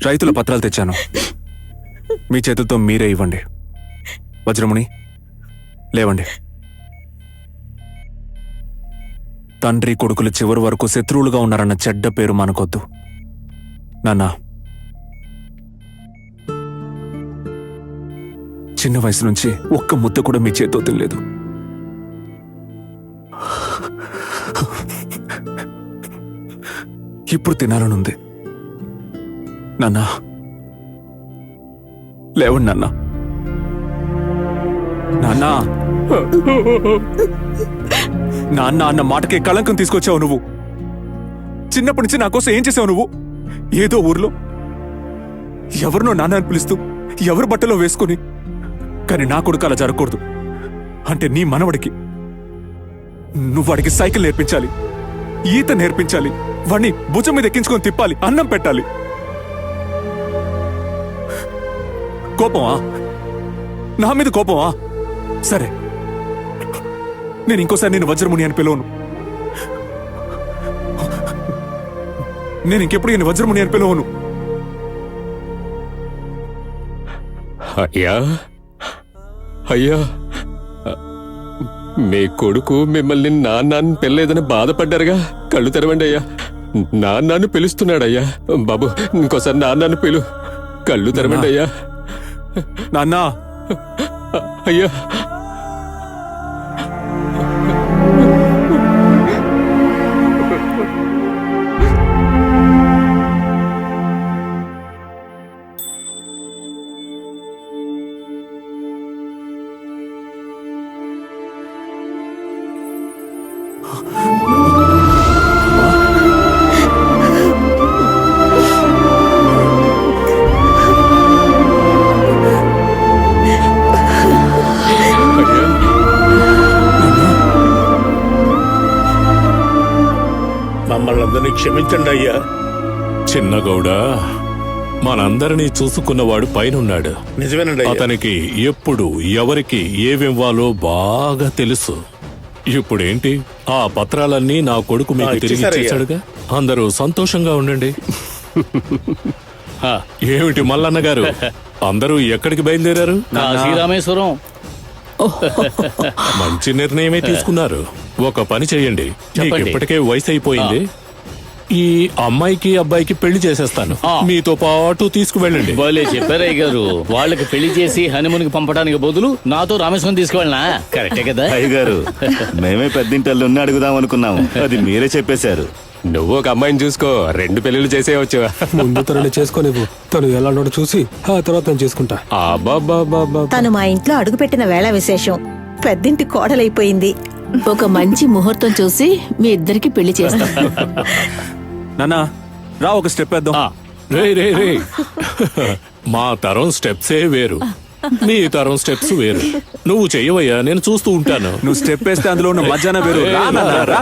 రైతుల పత్రాలు తెచ్చాను, మీ చేతులతో మీరే ఇవ్వండి. వజ్రముని, లేవండి. తండ్రి కొడుకులు చివరి వరకు శత్రువులుగా ఉన్నారన్న చెడ్డ పేరు మనకొద్దు. నాన్న, చిన్న వయసు నుంచి ఒక్క ముద్ద కూడా మీ చేతితో తినలేదు. ఇప్పుడు తినాలనుంది. నాన్న, లేవండి నాన్న. నాన్న, నాన్న అన్న మాటకే కళంకం తీసుకొచ్చావు నువ్వు. చిన్నప్పటి నుంచి నా కోసం ఏం చేసావు నువ్వు? ఏదో ఊర్లో ఎవరినో నాన్న అని పిలుస్తూ ఎవరి బట్టలో వేసుకుని, కానీ నా కొడుకు అలా జరగకూడదు. అంటే నీ మనవడికి నువ్వు వాడికి సైకిల్ నేర్పించాలి, ఈత నేర్పించాలి, వాడిని భుజం మీద ఎక్కించుకొని తిప్పాలి, అన్నం పెట్టాలి. కోపమా? నా మీద కోపమా? సరే, నేను ఇంకోసారి నేను వజ్రముని అని పిలవను. నేను ఇంకెప్పుడు నేను వజ్రముని అని పిలవను. అయ్యా అయ్యా, మీ కొడుకు మిమ్మల్ని నాన్నని పిల్లలేదని బాధపడ్డారుగా. కళ్ళు తెరవండి అయ్యా. నాన్నని పిలుస్తున్నాడయ్యా. బాబు, ఇంకోసారి నాన్నని పిలు. కళ్ళు తెరవండి అయ్యా. నాన్న, అయ్యా, మమ్మల్ని క్షమించండి అయ్యా. చిన్నగౌడ, మనందరినీ చూసుకున్నవాడు పైనున్నాడు. నిజమేనండి అయ్యా. అతనికి ఎప్పుడు ఎవరికి ఏమివ్వాలో బాగా తెలుసు. ఇప్పుడేంటి, ఆ పత్రాలన్నీ నా కొడుకు మీకు తిరిగి ఇచ్చేశారయ్యా. ఇచ్చేశాడుగా. అందరూ సంతోషంగా ఉండండి. ఏమిటి మల్లన్న గారు, అందరూ ఎక్కడికి బయలుదేరారు? శ్రీరామేశ్వరం. మంచి నిర్ణయమే తీసుకున్నారు. ఒక పని చెయ్యండి, మీకు ఇప్పటికే వయసు అయిపోయింది. ఈ అమ్మాయికి అబ్బాయికి పెళ్లి చేసేస్తాను, మీతో పాటు తీసుకువెళ్ళండి. భలే చెప్పారయ్య గారు. వాళ్ళకి పెళ్లి చేసి హనీమూన్ కి పంపడానికి బదులు నాతో రామేశ్వరం తీసుకువెళ్ళనా? కరెక్టే కదా అయ్యగారు? మేమే పెద్దింటల్లు అడుగుదాం అనుకున్నాము, అది మీరే చెప్పేశారు. నువ్వు ఒక అమ్మాయిని చూసుకో, 2 పెళ్లిళ్ళు చేసేయచ్చు. ముందు తనని చేసుకోనివ్వు, తను ఎలా ఉన్నాడో చూసి ఆ తర్వాత నేను చేసుకుంటా. తను మా ఇంట్లో అడుగుపెట్టిన వేళ విశేషం. పెద్దింటి కోడలైపోయింది. ఒక మంచి ముహూర్తం చూసి మీ ఇద్దరికి పెళ్లి చేస్తాం. నాన్న, రా, ఒక స్టెప్ వేద్దాం. రే, మా తరం స్టెప్సే వేరు, మీ తరం స్టెప్స్ వేరు. నువ్వు చెయ్యవయ్యా, నేను చూస్తూ ఉంటాను. నువ్వు స్టెప్ వేస్తే అందులో ఉన్న మధ్యాహ్నం వేరు. రా నాన్న, రా.